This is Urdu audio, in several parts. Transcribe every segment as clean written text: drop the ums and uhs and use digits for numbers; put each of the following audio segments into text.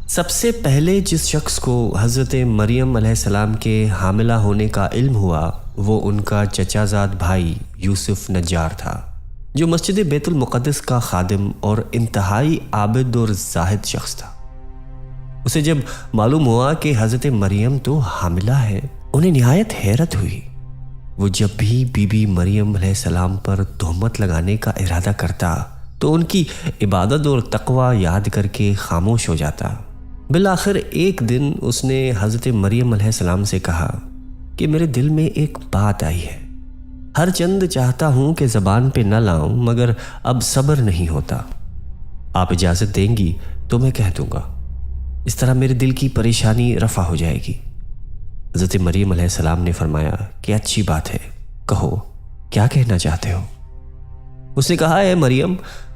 سب سے پہلے جس شخص کو حضرت مریم علیہ السلام کے حاملہ ہونے کا علم ہوا وہ ان کا چچا زاد بھائی یوسف نجار تھا، جو مسجد بیت المقدس کا خادم اور انتہائی عابد اور زاہد شخص تھا۔ اسے جب معلوم ہوا کہ حضرت مریم تو حاملہ ہے، انہیں نہایت حیرت ہوئی۔ وہ جب بھی بی بی مریم علیہ السلام پر تہمت لگانے کا ارادہ کرتا تو ان کی عبادت اور تقوی یاد کر کے خاموش ہو جاتا۔ بالآخر ایک دن اس نے حضرت مریم علیہ السلام سے کہا کہ میرے دل میں ایک بات آئی ہے، ہر چند چاہتا ہوں کہ زبان پہ نہ لاؤں مگر اب صبر نہیں ہوتا، آپ اجازت دیں گی تو میں کہہ دوں گا، اس طرح میرے دل کی پریشانی رفع ہو جائے گی۔ حضرت مریم علیہ السلام نے فرمایا کہ اچھی بات ہے، کہو کیا کہنا چاہتے ہو؟ اس نے کہا، اے مریم،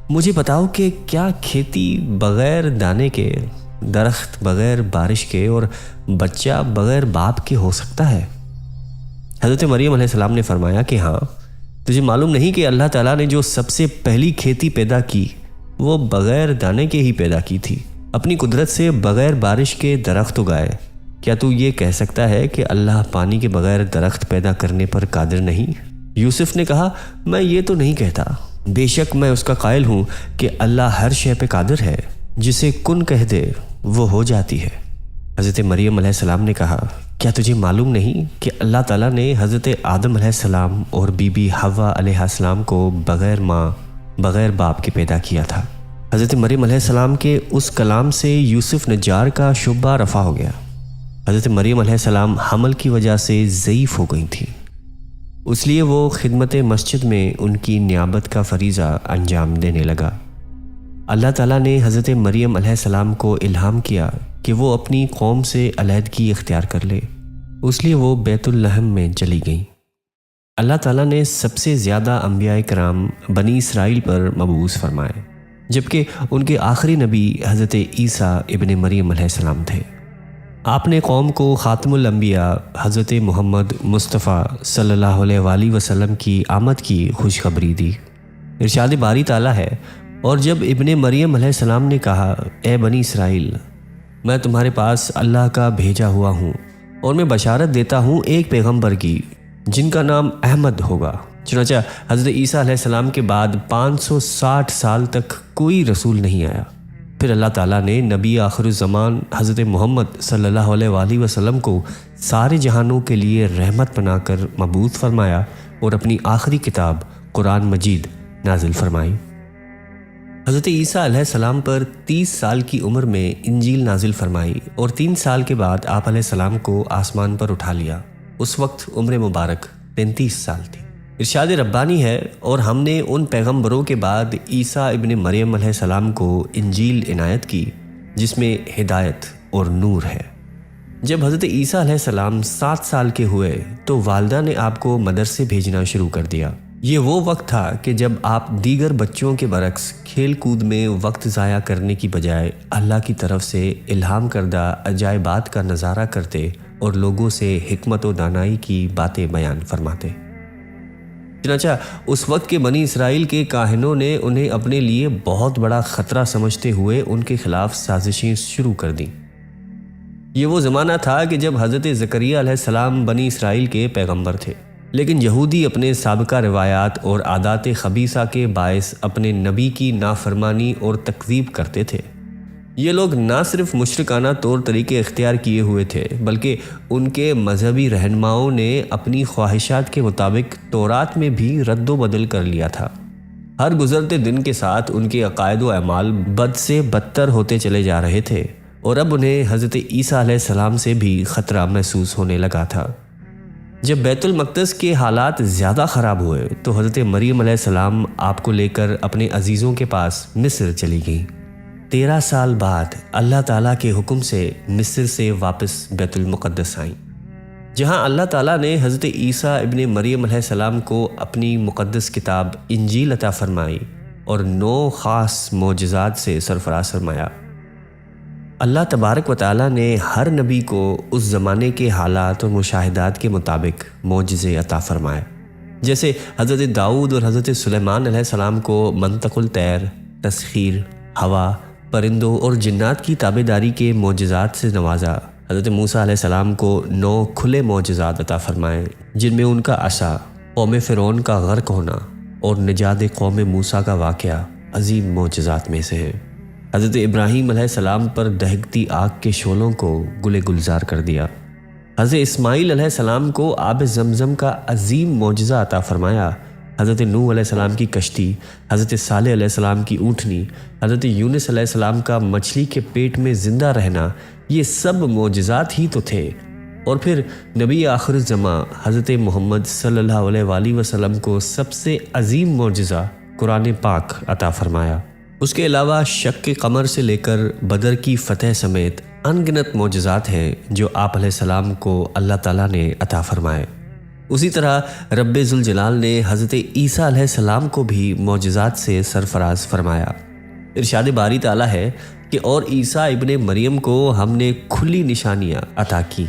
مجھے بتاؤ کہ کیا کھیتی بغیر دانے کے، درخت بغیر بارش کے اور بچہ بغیر باپ کے ہو سکتا ہے؟ حضرت مریم علیہ السلام نے فرمایا کہ ہاں، تجھے معلوم نہیں کہ اللہ تعالیٰ نے جو سب سے پہلی کھیتی پیدا کی وہ بغیر دانے کے ہی پیدا کی تھی، اپنی قدرت سے بغیر بارش کے درخت اگائے۔ کیا تو یہ کہہ سکتا ہے کہ اللہ پانی کے بغیر درخت پیدا کرنے پر قادر نہیں؟ یوسف نے کہا، میں یہ تو نہیں کہتا، بے شک میں اس کا قائل ہوں کہ اللہ ہر شے پہ قادر ہے، جسے کن کہہ دے وہ ہو جاتی ہے۔ حضرت مریم علیہ السلام نے کہا، کیا تجھے معلوم نہیں کہ اللہ تعالیٰ نے حضرت آدم علیہ السلام اور بی بی حوا علیہ السلام کو بغیر ماں بغیر باپ کے پیدا کیا تھا؟ حضرت مریم علیہ السلام کے اس کلام سے یوسف نجار کا شبہ رفع ہو گیا۔ حضرت مریم علیہ السلام حمل کی وجہ سے ضعیف ہو گئی تھیں، اس لیے وہ خدمت مسجد میں ان کی نیابت کا فریضہ انجام دینے لگا۔ اللہ تعالیٰ نے حضرت مریم علیہ السلام کو الہام کیا کہ وہ اپنی قوم سے علیحدگی اختیار کر لے، اس لیے وہ بیت لحم میں چلی گئیں۔ اللہ تعالیٰ نے سب سے زیادہ انبیاء کرام بنی اسرائیل پر مبعوث فرمائے، جبکہ ان کے آخری نبی حضرت عیسیٰ ابن مریم علیہ السلام تھے۔ آپ نے قوم کو خاتم الانبیاء حضرت محمد مصطفیٰ صلی اللہ علیہ وآلہ وسلم کی آمد کی خوشخبری دی۔ ارشاد باری تعالیٰ ہے، اور جب ابن مریم علیہ السلام نے کہا، اے بنی اسرائیل، میں تمہارے پاس اللہ کا بھیجا ہوا ہوں اور میں بشارت دیتا ہوں ایک پیغمبر کی جن کا نام احمد ہوگا۔ چنانچہ حضرت عیسیٰ علیہ السلام کے بعد 560 سال تک کوئی رسول نہیں آیا۔ پھر اللہ تعالیٰ نے نبی آخر الزمان حضرت محمد صلی اللہ علیہ وآلہ وسلم کو سارے جہانوں کے لیے رحمت بنا کر مبعوث فرمایا اور اپنی آخری کتاب قرآن مجید نازل فرمائی۔ حضرت عیسیٰ علیہ السلام پر 30 سال کی عمر میں انجیل نازل فرمائی اور 3 سال کے بعد آپ علیہ السلام کو آسمان پر اٹھا لیا۔ اس وقت عمر مبارک 33 سال تھی۔ ارشاد ربانی ہے، اور ہم نے ان پیغمبروں کے بعد عیسیٰ ابن مریم علیہ السلام کو انجیل عنایت کی جس میں ہدایت اور نور ہے۔ جب حضرت عیسیٰ علیہ السلام 7 سال کے ہوئے تو والدہ نے آپ کو مدرسے بھیجنا شروع کر دیا۔ یہ وہ وقت تھا کہ جب آپ دیگر بچوں کے برعکس کھیل کود میں وقت ضائع کرنے کی بجائے اللہ کی طرف سے الہام کردہ عجائبات کا نظارہ کرتے اور لوگوں سے حکمت و دانائی کی باتیں بیان فرماتے۔ چنانچہ اس وقت کے بنی اسرائیل کے کاہنوں نے انہیں اپنے لیے بہت بڑا خطرہ سمجھتے ہوئے ان کے خلاف سازشیں شروع کر دیں۔ یہ وہ زمانہ تھا کہ جب حضرت زکریا علیہ السلام بنی اسرائیل کے پیغمبر تھے، لیکن یہودی اپنے سابقہ روایات اور عادات خبیثہ کے باعث اپنے نبی کی نافرمانی اور تکذیب کرتے تھے۔ یہ لوگ نہ صرف مشرکانہ طور طریقے اختیار کیے ہوئے تھے بلکہ ان کے مذہبی رہنماؤں نے اپنی خواہشات کے مطابق تورات میں بھی رد و بدل کر لیا تھا۔ ہر گزرتے دن کے ساتھ ان کے عقائد و اعمال بد سے بدتر ہوتے چلے جا رہے تھے، اور اب انہیں حضرت عیسیٰ علیہ السلام سے بھی خطرہ محسوس ہونے لگا تھا۔ جب بیت المقدس کے حالات زیادہ خراب ہوئے تو حضرت مریم علیہ السلام آپ کو لے کر اپنے عزیزوں کے پاس مصر چلی گئیں۔ 13 سال بعد اللہ تعالیٰ کے حکم سے مصر سے واپس بیت المقدس آئیں، جہاں اللہ تعالیٰ نے حضرت عیسیٰ ابن مریم علیہ السلام کو اپنی مقدس کتاب انجیل عطا فرمائی اور 9 خاص معجزات سے سرفراز فرمایا۔ اللہ تبارک و تعالیٰ نے ہر نبی کو اس زمانے کے حالات اور مشاہدات کے مطابق معجزے عطا فرمائے، جیسے حضرت داؤد اور حضرت سلیمان علیہ السلام کو منطق الطیر، تسخیر، ہوا، پرندوں اور جنات کی تابعداری کے معجزات سے نوازا۔ حضرت موسیٰ علیہ السلام کو 9 کھلے معجزات عطا فرمائے، جن میں ان کا عصا، قوم فرعون کا غرق ہونا اور نجات قوم موسیٰ کا واقعہ عظیم معجزات میں سے ہے۔ حضرت ابراہیم علیہ السلام پر دہکتی آگ کے شعلوں کو گلے گلزار کر دیا۔ حضرت اسماعیل علیہ السلام کو آب زمزم کا عظیم معجزہ عطا فرمایا۔ حضرت نوح علیہ السلام کی کشتی، حضرت صالح علیہ السلام کی اونٹنی، حضرت یونس علیہ السلام کا مچھلی کے پیٹ میں زندہ رہنا، یہ سب معجزات ہی تو تھے۔ اور پھر نبی آخر الزماں حضرت محمد صلی اللہ علیہ وآلہ وسلم کو سب سے عظیم معجزہ قرآن پاک عطا فرمایا۔ اس کے علاوہ شق قمر سے لے کر بدر کی فتح سمیت ان گنت معجزات ہیں جو آپ علیہ السلام کو اللہ تعالیٰ نے عطا فرمائے۔ اسی طرح رب ذوالجلال نے حضرت عیسیٰ علیہ السلام کو بھی معجزات سے سرفراز فرمایا۔ ارشاد باری تعالیٰ ہے کہ اور عیسیٰ ابن مریم کو ہم نے کھلی نشانیاں عطا کی۔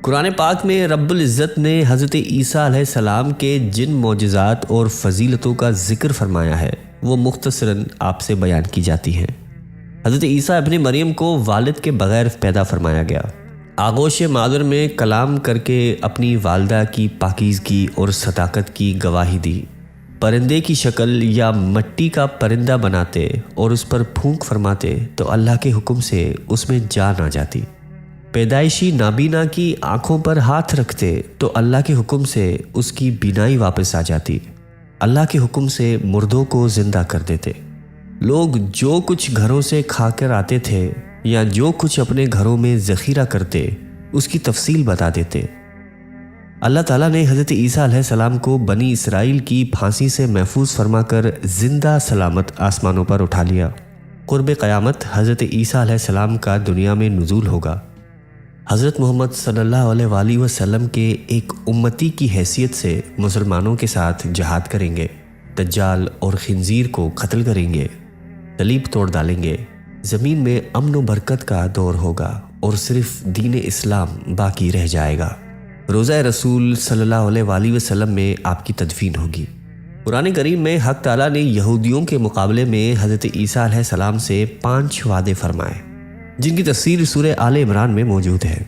قرآن پاک میں رب العزت نے حضرت عیسیٰ علیہ السلام کے جن معجزات اور فضیلتوں کا ذکر فرمایا ہے وہ مختصراً آپ سے بیان کی جاتی ہیں۔ حضرت عیسیٰ ابن مریم کو والد کے بغیر پیدا فرمایا گیا۔ آغوش مادر میں کلام کر کے اپنی والدہ کی پاکیزگی اور صداقت کی گواہی دی۔ پرندے کی شکل یا مٹی کا پرندہ بناتے اور اس پر پھونک فرماتے تو اللہ کے حکم سے اس میں جان آ جاتی۔ پیدائشی نابینا کی آنکھوں پر ہاتھ رکھتے تو اللہ کے حکم سے اس کی بینائی واپس آ جاتی۔ اللہ کے حکم سے مردوں کو زندہ کر دیتے۔ لوگ جو کچھ گھروں سے کھا کر آتے تھے یا جو کچھ اپنے گھروں میں ذخیرہ کرتے اس کی تفصیل بتا دیتے۔ اللہ تعالیٰ نے حضرت عیسیٰ علیہ السلام کو بنی اسرائیل کی پھانسی سے محفوظ فرما کر زندہ سلامت آسمانوں پر اٹھا لیا۔ قرب قیامت حضرت عیسیٰ علیہ السلام کا دنیا میں نزول ہوگا۔ حضرت محمد صلی اللہ علیہ وآلہ وسلم کے ایک امتی کی حیثیت سے مسلمانوں کے ساتھ جہاد کریں گے، دجال اور خنزیر کو قتل کریں گے، صلیب توڑ ڈالیں گے، زمین میں امن و برکت کا دور ہوگا اور صرف دین اسلام باقی رہ جائے گا۔ روضہ رسول صلی اللہ علیہ وآلہ وسلم میں آپ کی تدفین ہوگی۔ قرآن کریم میں حق تعالیٰ نے یہودیوں کے مقابلے میں حضرت عیسیٰ علیہ السلام سے 5 وعدے فرمائے، جن کی تفسیر سورہ آل عمران میں موجود ہے۔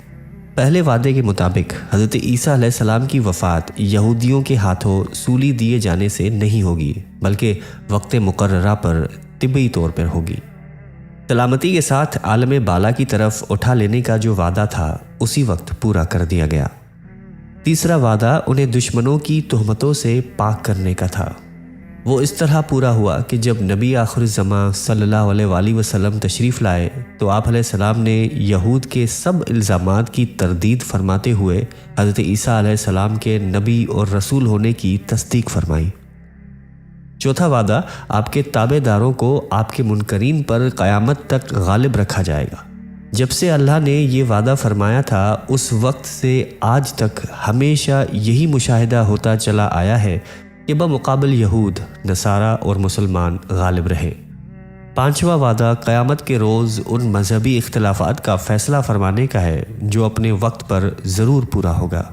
پہلے وعدے کے مطابق حضرت عیسیٰ علیہ السلام کی وفات یہودیوں کے ہاتھوں سولی دیے جانے سے نہیں ہوگی، بلکہ وقت مقررہ پر طبی طور پر ہوگی۔ سلامتی کے ساتھ عالم بالا کی طرف اٹھا لینے کا جو وعدہ تھا اسی وقت پورا کر دیا گیا۔ تیسرا وعدہ انہیں دشمنوں کی تہمتوں سے پاک کرنے کا تھا۔ وہ اس طرح پورا ہوا کہ جب نبی آخر الزماں صلی اللہ علیہ وآلہ وسلم تشریف لائے تو آپ علیہ السلام نے یہود کے سب الزامات کی تردید فرماتے ہوئے حضرت عیسیٰ علیہ السلام کے نبی اور رسول ہونے کی تصدیق فرمائی۔ چوتھا وعدہ آپ کے تابع داروں کو آپ کے منکرین پر قیامت تک غالب رکھا جائے گا۔ جب سے اللہ نے یہ وعدہ فرمایا تھا اس وقت سے آج تک ہمیشہ یہی مشاہدہ ہوتا چلا آیا ہے کہ بمقابل یہود، نصارہ اور مسلمان غالب رہے۔ پانچواں وعدہ قیامت کے روز ان مذہبی اختلافات کا فیصلہ فرمانے کا ہے جو اپنے وقت پر ضرور پورا ہوگا،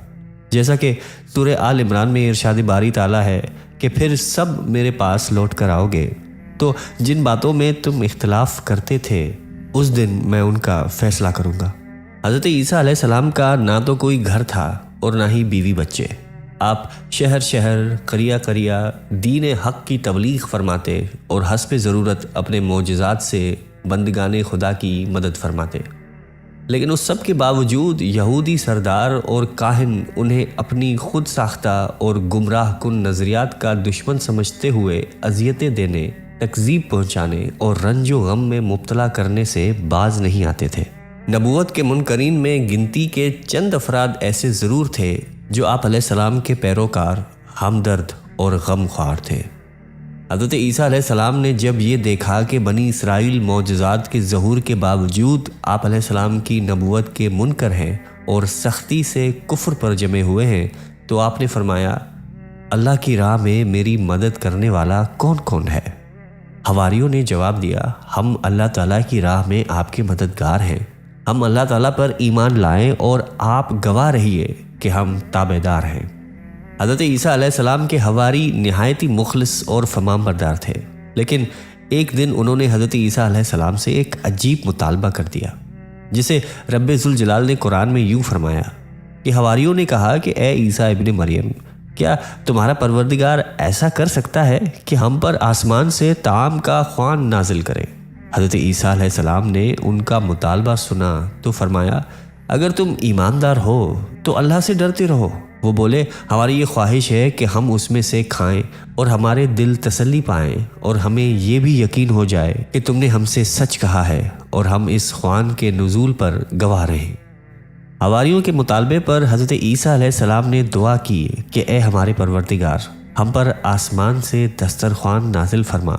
جیسا کہ سورہ آل عمران میں ارشاد باری تعالیٰ ہے کہ پھر سب میرے پاس لوٹ کر آؤ گے تو جن باتوں میں تم اختلاف کرتے تھے اس دن میں ان کا فیصلہ کروں گا۔ حضرت عیسیٰ علیہ السلام کا نہ تو کوئی گھر تھا اور نہ ہی بیوی بچے۔ آپ شہر شہر، قریہ قریہ دین حق کی تبلیغ فرماتے اور حسب ضرورت اپنے معجزات سے بندگان خدا کی مدد فرماتے، لیکن اس سب کے باوجود یہودی سردار اور کاہن انہیں اپنی خود ساختہ اور گمراہ کن نظریات کا دشمن سمجھتے ہوئے اذیتیں دینے، تکذیب پہنچانے اور رنج و غم میں مبتلا کرنے سے باز نہیں آتے تھے۔ نبوت کے منکرین میں گنتی کے چند افراد ایسے ضرور تھے جو آپ علیہ السلام کے پیروکار، ہمدرد اور غم خوار تھے۔ حضرت عیسیٰ علیہ السلام نے جب یہ دیکھا کہ بنی اسرائیل معجزات کے ظہور کے باوجود آپ علیہ السلام کی نبوت کے منکر ہیں اور سختی سے کفر پر جمے ہوئے ہیں تو آپ نے فرمایا، اللہ کی راہ میں میری مدد کرنے والا کون کون ہے؟ حواریوں نے جواب دیا، ہم اللہ تعالیٰ کی راہ میں آپ کے مددگار ہیں، ہم اللہ تعالیٰ پر ایمان لائیں اور آپ گواہ رہیے کہ ہم تابع دار ہیں۔ حضرت عیسیٰ علیہ السلام کے حواری نہایت ہی مخلص اور فرمانبردار تھے، لیکن ایک دن انہوں نے حضرت عیسیٰ علیہ السلام سے ایک عجیب مطالبہ کر دیا، جسے رب ذوالجلال نے قرآن میں یوں فرمایا کہ حواریوں نے کہا کہ اے عیسیٰ ابن مریم، کیا تمہارا پروردگار ایسا کر سکتا ہے کہ ہم پر آسمان سے طعام کا خوان نازل کرے؟ حضرت عیسیٰ علیہ السلام نے ان کا مطالبہ سنا تو فرمایا، اگر تم ایماندار ہو تو اللہ سے ڈرتے رہو۔ وہ بولے، ہماری یہ خواہش ہے کہ ہم اس میں سے کھائیں اور ہمارے دل تسلی پائیں، اور ہمیں یہ بھی یقین ہو جائے کہ تم نے ہم سے سچ کہا ہے اور ہم اس خوان کے نزول پر گواہ رہیں۔ حواریوں کے مطالبے پر حضرت عیسیٰ علیہ السلام نے دعا کی کہ اے ہمارے پروردگار، ہم پر آسمان سے دسترخوان نازل فرما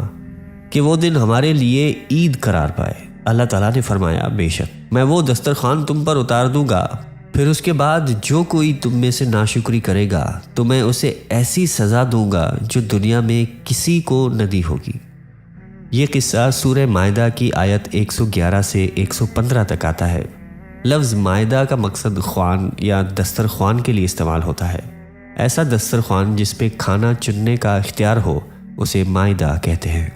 کہ وہ دن ہمارے لیے عید قرار پائے۔ اللہ تعالیٰ نے فرمایا، بے شک میں وہ دسترخوان تم پر اتار دوں گا، پھر اس کے بعد جو کوئی تم میں سے ناشکری کرے گا تو میں اسے ایسی سزا دوں گا جو دنیا میں کسی کو نہ دی ہوگی۔ یہ قصہ سورہ مائدہ کی آیت 111 سے 115 تک آتا ہے۔ لفظ مائدہ کا مقصد خوان یا دسترخوان کے لیے استعمال ہوتا ہے۔ ایسا دسترخوان جس پہ کھانا چننے کا اختیار ہو اسے مائدہ کہتے ہیں۔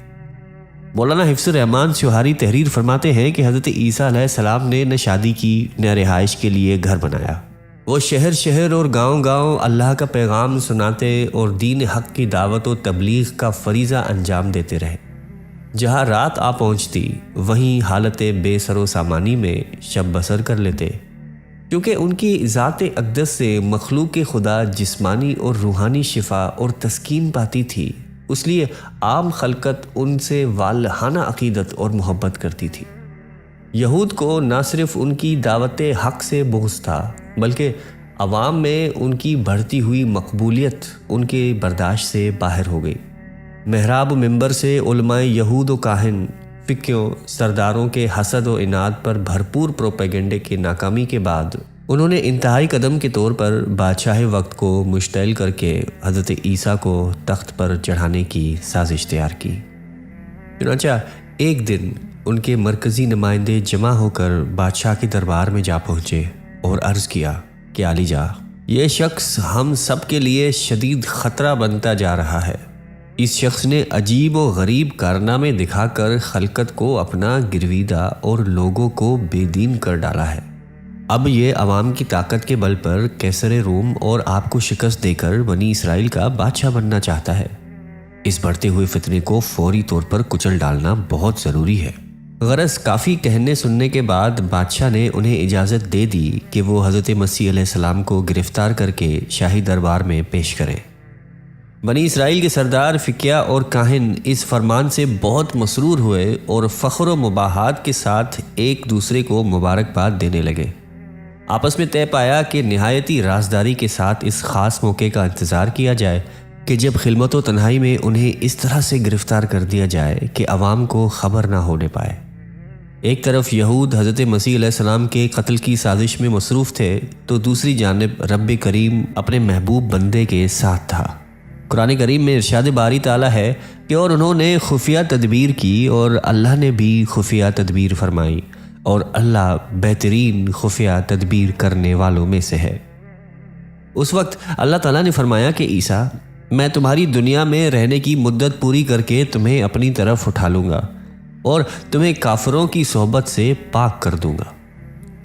مولانا حفظ الرحمان سیوہاری تحریر فرماتے ہیں کہ حضرت عیسیٰ علیہ السلام نے نہ شادی کی نہ رہائش کے لیے گھر بنایا۔ وہ شہر شہر اور گاؤں گاؤں اللہ کا پیغام سناتے اور دین حق کی دعوت و تبلیغ کا فریضہ انجام دیتے رہے۔ جہاں رات آ پہنچتی وہیں حالت بے سر و سامانی میں شب بسر کر لیتے، کیونکہ ان کی ذات اقدس سے مخلوق خدا جسمانی اور روحانی شفا اور تسکین پاتی تھی، اس لیے عام خلقت ان سے والہانہ عقیدت اور محبت کرتی تھی۔ یہود کو نہ صرف ان کی دعوت حق سے بغض تھا، بلکہ عوام میں ان کی بڑھتی ہوئی مقبولیت ان کے برداشت سے باہر ہو گئی۔ محراب و منبر سے علماء یہود و کاہن فقیوں سرداروں کے حسد و عناد پر بھرپور پروپیگنڈے کی ناکامی کے بعد انہوں نے انتہائی قدم کے طور پر بادشاہ وقت کو مشتعل کر کے حضرت عیسیٰ کو تخت پر چڑھانے کی سازش تیار کی۔ چنانچہ ایک دن ان کے مرکزی نمائندے جمع ہو کر بادشاہ کے دربار میں جا پہنچے اور عرض کیا کہ عالی جاں، یہ شخص ہم سب کے لیے شدید خطرہ بنتا جا رہا ہے۔ اس شخص نے عجیب و غریب کارنامے دکھا کر خلقت کو اپنا گرویدہ اور لوگوں کو بے دین کر ڈالا ہے۔ اب یہ عوام کی طاقت کے بل پر قیصر روم اور آپ کو شکست دے کر بنی اسرائیل کا بادشاہ بننا چاہتا ہے۔ اس بڑھتے ہوئے فتنے کو فوری طور پر کچل ڈالنا بہت ضروری ہے۔ غرض کافی کہنے سننے کے بعد بادشاہ نے انہیں اجازت دے دی کہ وہ حضرت مسیح علیہ السلام کو گرفتار کر کے شاہی دربار میں پیش کریں۔ بنی اسرائیل کے سردار فقیہ اور کاہن اس فرمان سے بہت مسرور ہوئے اور فخر و مباحات کے ساتھ ایک دوسرے کو مبارکباد دینے لگے۔ آپس میں طے پایا کہ نہایتی رازداری کے ساتھ اس خاص موقع کا انتظار کیا جائے کہ جب خلوت و تنہائی میں انہیں اس طرح سے گرفتار کر دیا جائے کہ عوام کو خبر نہ ہونے پائے۔ ایک طرف یہود حضرت مسیح علیہ السلام کے قتل کی سازش میں مصروف تھے تو دوسری جانب رب کریم اپنے محبوب بندے کے ساتھ تھا۔ قرآن کریم میں ارشاد باری تعالیٰ ہے کہ اور انہوں نے خفیہ تدبیر کی اور اللہ نے بھی خفیہ تدبیر فرمائی، اور اللہ بہترین خفیہ تدبیر کرنے والوں میں سے ہے۔ اس وقت اللہ تعالیٰ نے فرمایا کہ عیسیٰ، میں تمہاری دنیا میں رہنے کی مدت پوری کر کے تمہیں اپنی طرف اٹھا لوں گا اور تمہیں کافروں کی صحبت سے پاک کر دوں گا۔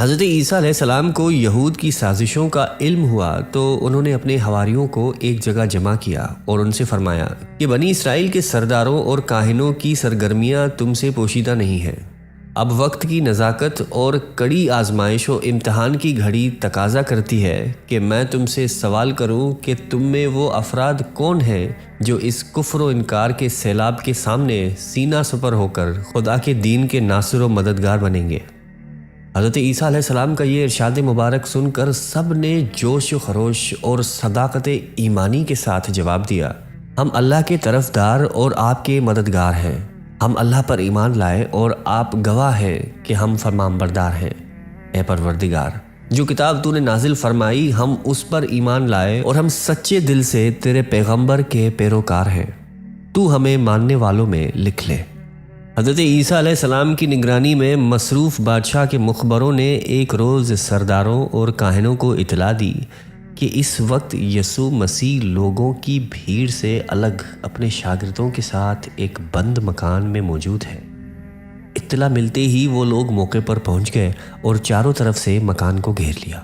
حضرت عیسیٰ علیہ السلام کو یہود کی سازشوں کا علم ہوا تو انہوں نے اپنے حواریوں کو ایک جگہ جمع کیا اور ان سے فرمایا کہ بنی اسرائیل کے سرداروں اور کاہنوں کی سرگرمیاں تم سے پوشیدہ نہیں ہیں۔ اب وقت کی نزاکت اور کڑی آزمائش و امتحان کی گھڑی تقاضا کرتی ہے کہ میں تم سے سوال کروں کہ تم میں وہ افراد کون ہیں جو اس کفر و انکار کے سیلاب کے سامنے سینہ سپر ہو کر خدا کے دین کے ناصر و مددگار بنیں گے۔ حضرت عیسیٰ علیہ السلام کا یہ ارشاد مبارک سن کر سب نے جوش و خروش اور صداقت ایمانی کے ساتھ جواب دیا، ہم اللہ کے طرفدار اور آپ کے مددگار ہیں۔ ہم اللہ پر ایمان لائے اور آپ گواہ ہیں کہ ہم فرمان بردار ہیں۔ اے پروردگار، جو کتاب تو نے نازل فرمائی ہم اس پر ایمان لائے اور ہم سچے دل سے تیرے پیغمبر کے پیروکار ہیں، تو ہمیں ماننے والوں میں لکھ لے۔ حضرت عیسیٰ علیہ السلام کی نگرانی میں مصروف بادشاہ کے مخبروں نے ایک روز سرداروں اور کاہنوں کو اطلاع دی کہ اس وقت یسوع مسیح لوگوں کی بھیڑ سے الگ اپنے شاگردوں کے ساتھ ایک بند مکان میں موجود ہے۔ اطلاع ملتے ہی وہ لوگ موقع پر پہنچ گئے اور چاروں طرف سے مکان کو گھیر لیا۔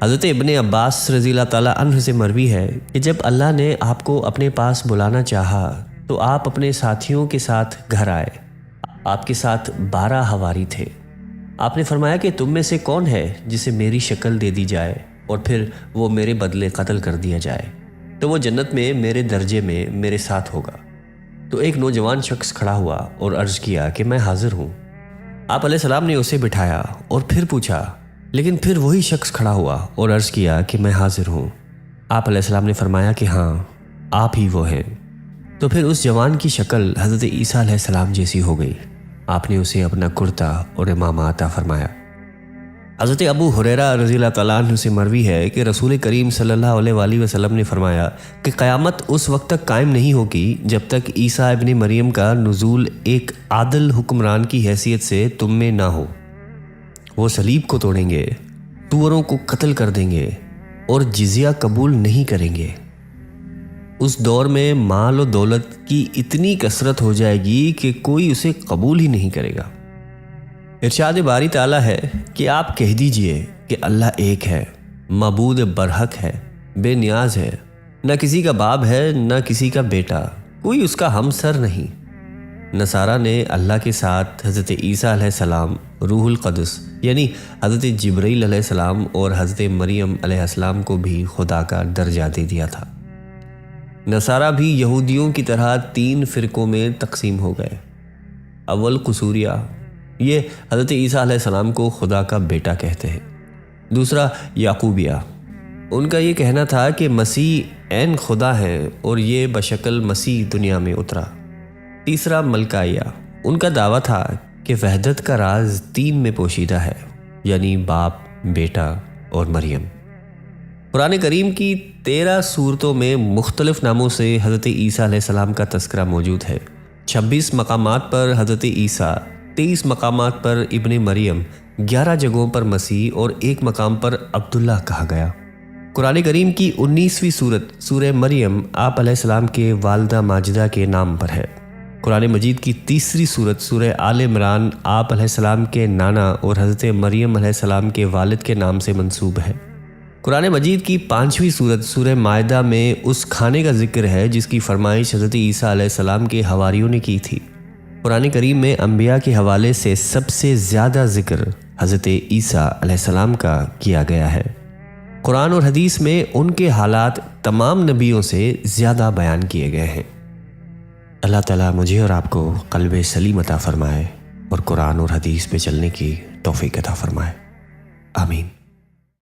حضرت ابن عباس رضی اللہ تعالیٰ عنہ سے مروی ہے کہ جب اللہ نے آپ کو اپنے پاس بلانا چاہا تو آپ اپنے ساتھیوں کے ساتھ گھر آئے۔ آپ کے ساتھ 12 حواری تھے۔ آپ نے فرمایا کہ تم میں سے کون ہے جسے میری شکل دے دی جائے اور پھر وہ میرے بدلے قتل کر دیا جائے تو وہ جنت میں میرے درجے میں میرے ساتھ ہوگا۔ تو ایک نوجوان شخص کھڑا ہوا اور عرض کیا کہ میں حاضر ہوں۔ آپ علیہ السلام نے اسے بٹھایا اور پھر پوچھا، لیکن پھر وہی شخص کھڑا ہوا اور عرض کیا کہ میں حاضر ہوں۔ آپ علیہ السلام نے فرمایا کہ ہاں آپ ہی وہ ہیں۔ تو پھر اس جوان کی شکل حضرت عیسیٰ علیہ السلام جیسی ہو گئی۔ آپ نے اسے اپنا کرتا اور امامہ عطا فرمایا۔ حضرت ابو ہریرہ رضی اللہ تعالیٰ عنہ سے مروی ہے کہ رسول کریم صلی اللہ علیہ وآلہ وسلم نے فرمایا کہ قیامت اس وقت تک قائم نہیں ہوگی جب تک عیسیٰ ابن مریم کا نزول ایک عادل حکمران کی حیثیت سے تم میں نہ ہو۔ وہ صلیب کو توڑیں گے، سوروں کو قتل کر دیں گے اور جزیہ قبول نہیں کریں گے۔ اس دور میں مال و دولت کی اتنی کثرت ہو جائے گی کہ کوئی اسے قبول ہی نہیں کرے گا۔ ارشاد باری تعالیٰ ہے کہ آپ کہہ دیجئے کہ اللہ ایک ہے، معبود برحق ہے، بے نیاز ہے، نہ کسی کا باپ ہے نہ کسی کا بیٹا، کوئی اس کا ہمسر نہیں۔ نصارہ نے اللہ کے ساتھ حضرت عیسیٰ علیہ السلام، روح القدس یعنی حضرت جبرائیل علیہ السلام اور حضرت مریم علیہ السلام کو بھی خدا کا درجہ دے دیا تھا۔ نصارہ بھی یہودیوں کی طرح 3 فرقوں میں تقسیم ہو گئے۔ اول قصوریہ، یہ حضرت عیسیٰ علیہ السلام کو خدا کا بیٹا کہتے ہیں۔ دوسرا یعقوبیہ، ان کا یہ کہنا تھا کہ مسیح عین خدا ہے اور یہ بشکل مسیح دنیا میں اترا۔ تیسرا ملکائیہ، ان کا دعویٰ تھا کہ وحدت کا راز 3 میں پوشیدہ ہے، یعنی باپ، بیٹا اور مریم۔ قرآن کریم کی 13 سورتوں میں مختلف ناموں سے حضرت عیسیٰ علیہ السلام کا تذکرہ موجود ہے۔ 26 مقامات پر حضرت عیسیٰ، 23 مقامات پر ابن مریم، 11 جگہوں پر مسیح اور 1 مقام پر عبداللہ کہا گیا۔ قرآن کریم کی 19ویں سورت سورہ مریم آپ علیہ السلام کے والدہ ماجدہ کے نام پر ہے۔ قرآن مجید کی 3ری سورت سورہ آل عمران آپ علیہ السلام کے نانا اور حضرت مریم علیہ السلام کے والد کے نام سے منسوب ہے۔ قرآن مجید کی 5ویں سورت سورہ مائدہ میں اس کھانے کا ذکر ہے جس کی فرمائش حضرت عیسیٰ علیہ السلام کے حواریوں نے کی تھی۔ قرآن کریم میں انبیاء کے حوالے سے سب سے زیادہ ذکر حضرت عیسیٰ علیہ السلام کا کیا گیا ہے۔ قرآن اور حدیث میں ان کے حالات تمام نبیوں سے زیادہ بیان کیے گئے ہیں۔ اللہ تعالیٰ مجھے اور آپ کو قلب سلیم عطا فرمائے اور قرآن اور حدیث پہ چلنے کی توفیق عطا فرمائے۔ آمین۔